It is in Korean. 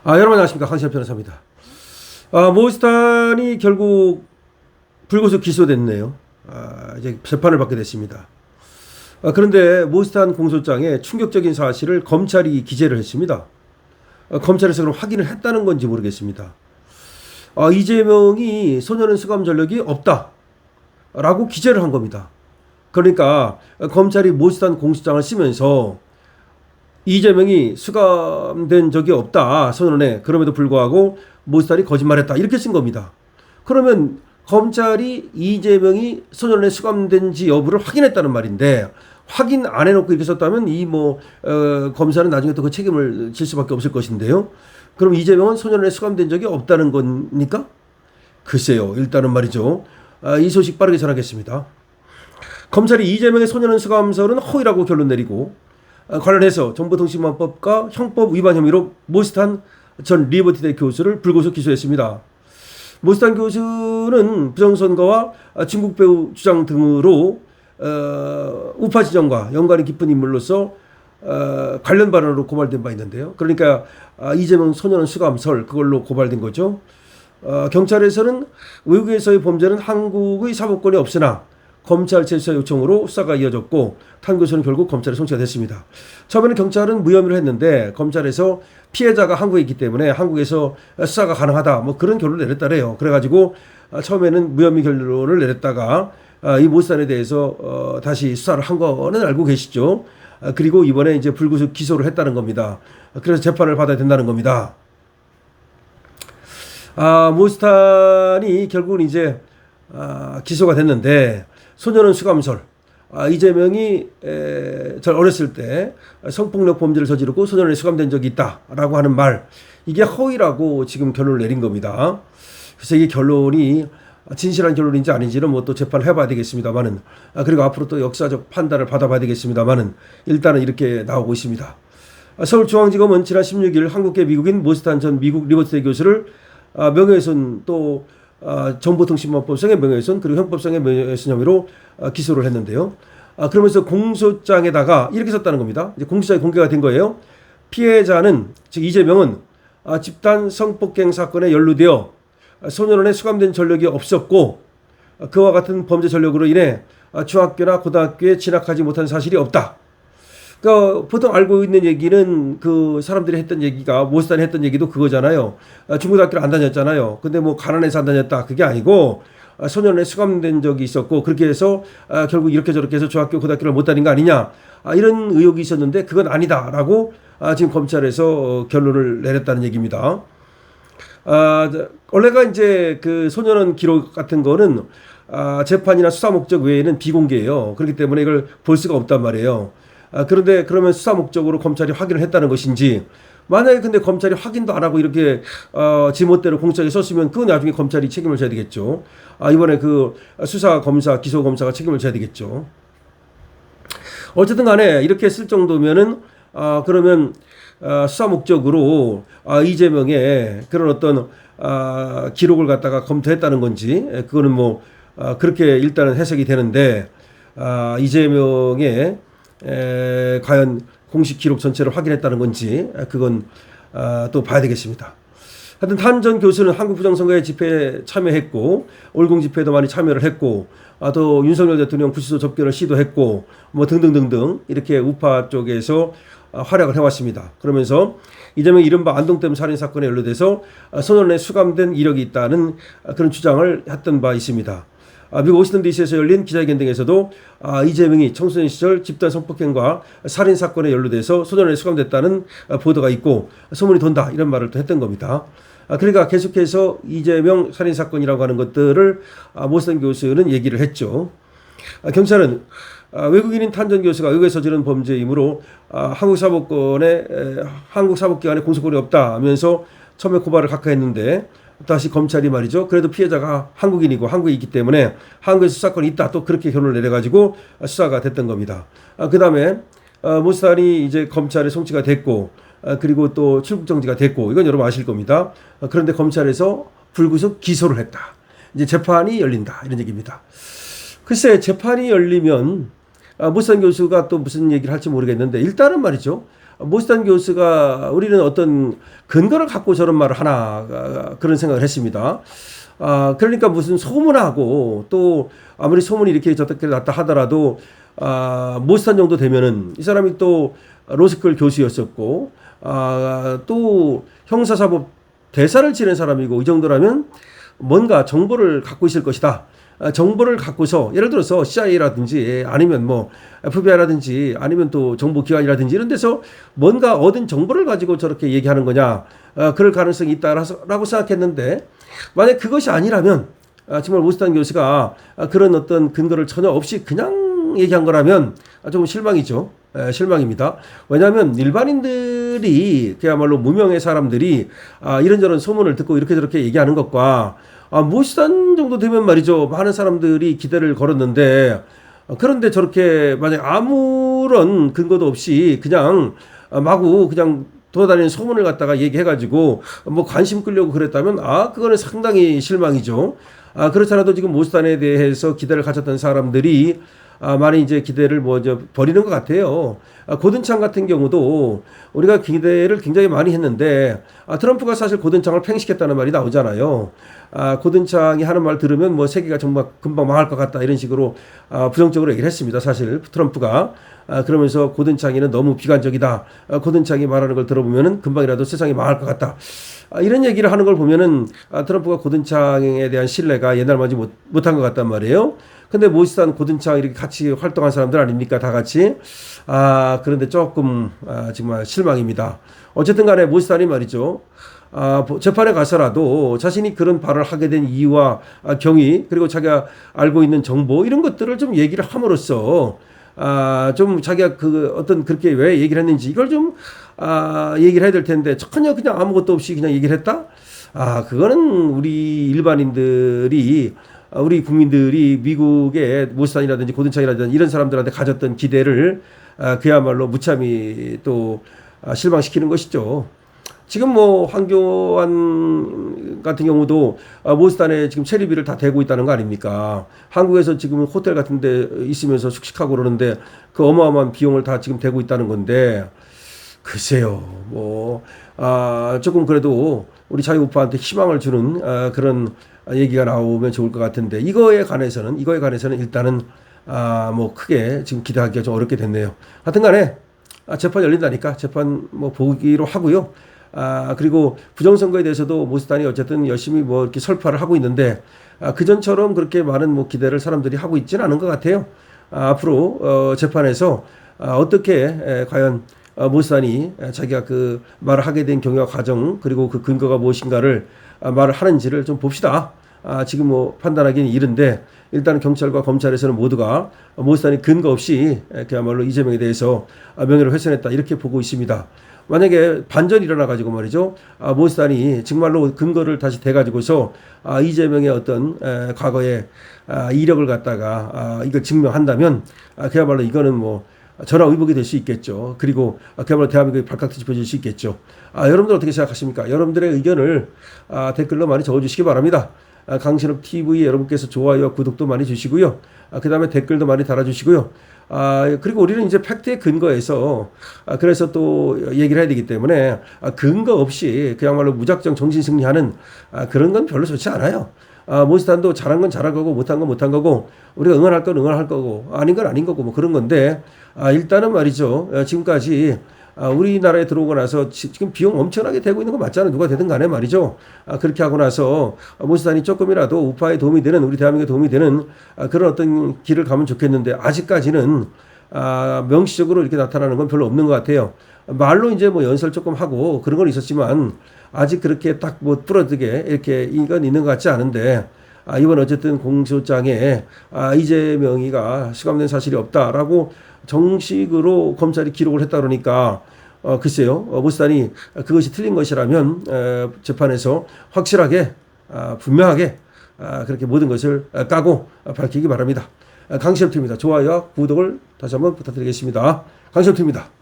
여러분 안녕하십니까, 강신엽 변호사입니다. 모스탄이 결국 불구속 기소됐네요. 이제 재판을 받게 됐습니다. 그런데 모스탄 공소장에 충격적인 사실을 검찰이 기재를 했습니다. 검찰에서 그럼 확인을 했다는 건지 모르겠습니다. 이재명이 소년원 수감 전력이 없다라고 기재를 한 겁니다. 그러니까 검찰이 모스탄 공소장을 쓰면서 이재명이 수감된 적이 없다, 소년원에. 그럼에도 불구하고 모스탄이 거짓말했다, 이렇게 쓴 겁니다. 그러면 검찰이 이재명이 소년원에 수감된지 여부를 확인했다는 말인데, 확인 안 해놓고 이렇게 썼다면 검사는 나중에 또 그 책임을 질 수밖에 없을 것인데요. 그럼 이재명은 소년원에 수감된 적이 없다는 겁니까? 글쎄요. 일단은 말이죠. 이 소식 빠르게 전하겠습니다. 검찰이 이재명의 소년원 수감설은 허위라고 결론 내리고, 관련해서 정보통신망법과 형법 위반 혐의로 모스탄 전 리버티대 교수를 불구속 기소했습니다. 모스탄 교수는 부정선거와 중국 배우 주장 등으로 우파 진영과 연관이 깊은 인물로서 관련 발언으로 고발된 바 있는데요. 그러니까 이재명 소년원 수감설, 그걸로 고발된 거죠. 경찰에서는 외국에서의 범죄는 한국의 사법권이 없으나 검찰 재수사 요청으로 수사가 이어졌고, 탄 교수는 결국 검찰에 송치가 됐습니다. 처음에는 경찰은 무혐의를 했는데 검찰에서 피해자가 한국에 있기 때문에 한국에서 수사가 가능하다, 그런 결론을 내렸다래요. 그래가지고 처음에는 무혐의 결론을 내렸다가 이 모스탄에 대해서 다시 수사를 한 거는 알고 계시죠. 그리고 이번에 이제 불구속 기소를 했다는 겁니다. 그래서 재판을 받아야 된다는 겁니다. 모스탄이 결국은 이제 기소가 됐는데, 소년원 수감설, 이재명이 어렸을 때 성폭력 범죄를 저지르고 소년원에 수감된 적이 있다라고 하는 말, 이게 허위라고 지금 결론을 내린 겁니다. 그래서 이게 결론이 진실한 결론인지 아닌지는 또 재판을 해봐야 되겠습니다만은, 그리고 앞으로 또 역사적 판단을 받아봐야 되겠습니다만은, 일단은 이렇게 나오고 있습니다. 서울중앙지검은 지난 16일 한국계 미국인 모스탄 전 미국 리버티대 교수를 명예훼손, 또 정보통신망법상의 명예훼손, 그리고 형법상의 명예훼손 혐의로 기소를 했는데요. 그러면서 공소장에다가 이렇게 썼다는 겁니다. 이제 공소장이 공개가 된 거예요. 피해자는, 즉 이재명은 집단 성폭행 사건에 연루되어 소년원에 수감된 전력이 없었고, 그와 같은 범죄 전력으로 인해 중학교나 고등학교에 진학하지 못한 사실이 없다. 그러니까 보통 알고 있는 얘기는 그 사람들이 했던 얘기가, 모스탄이 했던 얘기도 그거잖아요. 중고등학교를 안 다녔잖아요. 근데 가난해서 안 다녔다, 그게 아니고 소년원에 수감된 적이 있었고, 그렇게 해서 결국 이렇게 저렇게 해서 중학교 고등학교를 못 다닌 거 아니냐, 이런 의혹이 있었는데 그건 아니다라고 지금 검찰에서 결론을 내렸다는 얘기입니다. 원래가 이제 그 소년원 기록 같은 거는 재판이나 수사 목적 외에는 비공개예요. 그렇기 때문에 이걸 볼 수가 없단 말이에요. 그런데 그러면 수사 목적으로 검찰이 확인을 했다는 것인지, 만약에 근데 검찰이 확인도 안 하고 이렇게 지멋대로 공소장에 썼으면 그건 나중에 검찰이 책임을 져야 되겠죠. 이번에 그 수사 검사, 기소 검사가 책임을 져야 되겠죠. 어쨌든 간에 이렇게 쓸 정도면은 그러면 수사 목적으로 이재명의 그런 어떤 기록을 갖다가 검토했다는 건지, 그거는 그렇게 일단은 해석이 되는데, 이재명의 과연 공식 기록 전체를 확인했다는 건지, 그건 또 봐야 되겠습니다. 하여튼 탄 전 교수는 한국 부정선거에 집회에 참여했고, 올공 집회에도 많이 참여를 했고, 또 윤석열 대통령 구치소 접견을 시도했고, 등등등등 이렇게 우파 쪽에서 활약을 해왔습니다. 그러면서 이재명이 이른바 안동댐 살인사건에 연루돼서 소년원에 수감된 이력이 있다는 그런 주장을 했던 바 있습니다. 미국 워싱턴 DC에서 열린 기자회견 등에서도 이재명이 청소년 시절 집단 성폭행과 살인사건에 연루돼서 소년원에 수감됐다는 보도가 있고, 소문이 돈다, 이런 말을 또 했던 겁니다. 그러니까 계속해서 이재명 살인사건이라고 하는 것들을 모스탄 교수는 얘기를 했죠. 경찰은 외국인인 탄 전 교수가 외국에서 저지른 범죄이므로 한국 사법기관에 공소권이 없다 하면서 처음에 고발을 각하했는데, 다시 검찰이 말이죠, 그래도 피해자가 한국인이고 한국에 있기 때문에 한국에서 수사권이 있다, 또 그렇게 결론을 내려가지고 수사가 됐던 겁니다. 그 다음에 모스탄이 이제 검찰에 송치가 됐고, 그리고 또 출국 정지가 됐고, 이건 여러분 아실 겁니다. 그런데 검찰에서 불구속 기소를 했다. 이제 재판이 열린다, 이런 얘기입니다. 글쎄, 재판이 열리면 모스탄 교수가 또 무슨 얘기를 할지 모르겠는데, 일단은 말이죠, 모스탄 교수가 우리는 어떤 근거를 갖고 저런 말을 하나 그런 생각을 했습니다. 그러니까 무슨 소문하고 또 아무리 소문이 이렇게 저렇게 났다 하더라도 모스탄 정도 되면은 이 사람이 또 로스쿨 교수였었고 또 형사사법 대사를 지낸 사람이고 이 정도라면 뭔가 정보를 갖고 있을 것이다. 정보를 갖고서 예를 들어서 CIA라든지 아니면 뭐 FBI라든지 아니면 또 정보기관이라든지 이런 데서 뭔가 얻은 정보를 가지고 저렇게 얘기하는 거냐 그럴 가능성이 있다라고 생각했는데 만약 그것이 아니라면 정말 모스탄 교수가 그런 어떤 근거를 전혀 없이 그냥 얘기한 거라면 조금 실망이죠. 실망입니다. 왜냐하면 일반인들이 그야말로 무명의 사람들이 이런저런 소문을 듣고 이렇게 저렇게 얘기하는 것과 모스탄 정도 되면 말이죠. 많은 사람들이 기대를 걸었는데 그런데 저렇게 만약 아무런 근거도 없이 그냥 마구 그냥 돌아다니는 소문을 갖다가 얘기해가지고 뭐 관심 끌려고 그랬다면 그거는 상당히 실망이죠. 그렇잖아도 지금 모스탄에 대해서 기대를 가졌던 사람들이 많이 이제 기대를 버리는 것 같아요. 고든창 같은 경우도 우리가 기대를 굉장히 많이 했는데 트럼프가 사실 고든창을 팽식했다는 말이 나오잖아요. 고든창이 하는 말 들으면 뭐 세계가 정말 금방 망할 것 같다 이런 식으로 부정적으로 얘기를 했습니다. 사실 트럼프가 그러면서 고든창이는 너무 비관적이다. 고든창이 말하는 걸 들어보면은 금방이라도 세상이 망할 것 같다. 이런 얘기를 하는 걸 보면은 트럼프가 고든창에 대한 신뢰가 옛날만지 못한 것 같단 말이에요. 근데 모스탄 고든창 이렇게 같이 활동한 사람들 아닙니까? 다 같이. 그런데 조금 정말 실망입니다. 어쨌든 간에 모스탄이 말이죠. 재판에 가서라도 자신이 그런 발언을 하게 된 이유와 경위 그리고 자기가 알고 있는 정보 이런 것들을 좀 얘기를 함으로써 좀 자기가 어떤 그렇게 왜 얘기를 했는지 이걸 좀 얘기를 해야 될 텐데 전혀 그냥 아무것도 없이 그냥 얘기를 했다? 그거는 우리 일반인들이 우리 국민들이 미국의 모스탄이라든지 고든창이라든지 이런 사람들한테 가졌던 기대를 그야말로 무참히 또 실망시키는 것이죠. 지금 뭐 황교안 같은 경우도 모스탄에 지금 체리비를 다 대고 있다는 거 아닙니까? 한국에서 지금 호텔 같은 데 있으면서 숙식하고 그러는데 그 어마어마한 비용을 다 지금 대고 있다는 건데 글쎄요. 조금 그래도 우리 자기 오빠한테 희망을 주는 그런 얘기가 나오면 좋을 것 같은데 이거에 관해서는 일단은 뭐 크게 지금 기대하기가 좀 어렵게 됐네요. 하여튼간에 재판 열린다니까 재판 뭐 보기로 하고요. 그리고 부정선거에 대해서도 모스탄이 어쨌든 열심히 뭐 이렇게 설파를 하고 있는데 그전처럼 그렇게 많은 뭐 기대를 사람들이 하고 있지는 않은 것 같아요. 앞으로 재판에서 어떻게 과연 모스탄이 자기가 그 말을 하게 된 경위와 과정 그리고 그 근거가 무엇인가를 말을 하는지를 좀 봅시다. 지금 뭐 판단하기는 이른데 일단은 경찰과 검찰에서는 모두가 모스탄이 근거 없이 그야말로 이재명에 대해서 명예를 훼손했다 이렇게 보고 있습니다. 만약에 반전이 일어나가지고 말이죠. 모스탄이 정말로 근거를 다시 대가지고서 이재명의 어떤 과거의 이력을 갖다가 이걸 증명한다면 그야말로 이거는 뭐 전화위복이 될 수 있겠죠. 그리고 그야말로 대한민국이 발칵 뒤집어질 수 있겠죠. 여러분들 어떻게 생각하십니까? 여러분들의 의견을 댓글로 많이 적어주시기 바랍니다. 강신업 TV 여러분께서 좋아요와 구독도 많이 주시고요. 그 다음에 댓글도 많이 달아주시고요. 그리고 우리는 이제 팩트에 근거해서 그래서 또 얘기를 해야 되기 때문에 근거 없이 그야말로 무작정 정신승리하는 그런 건 별로 좋지 않아요. 모스탄도 잘한 건 잘한 거고 못한 건 못한 거고 우리가 응원할 건 응원할 거고 아닌 건 아닌 거고 뭐 그런 건데 일단은 말이죠. 지금까지 우리나라에 들어오고 나서 지금 비용 엄청나게 되고 있는 거 맞잖아요. 누가 되든 간에 말이죠. 그렇게 하고 나서 모스탄이 조금이라도 우파에 도움이 되는 우리 대한민국에 도움이 되는 그런 어떤 길을 가면 좋겠는데 아직까지는 명시적으로 이렇게 나타나는 건 별로 없는 것 같아요. 말로 이제 뭐 연설 조금 하고 그런 건 있었지만 아직 그렇게 딱 뭐 부러지게 이렇게 이건 있는 것 같지 않은데 이번 어쨌든 공소장에 이재명이가 수감된 사실이 없다라고 정식으로 검찰이 기록을 했다 그러니까 글쎄요. 모스탄이 그것이 틀린 것이라면 재판에서 확실하게 분명하게 그렇게 모든 것을 까고 밝히기 바랍니다. 강시엽TV입니다. 좋아요와 구독을 다시 한번 부탁드리겠습니다. 강시엽TV입니다.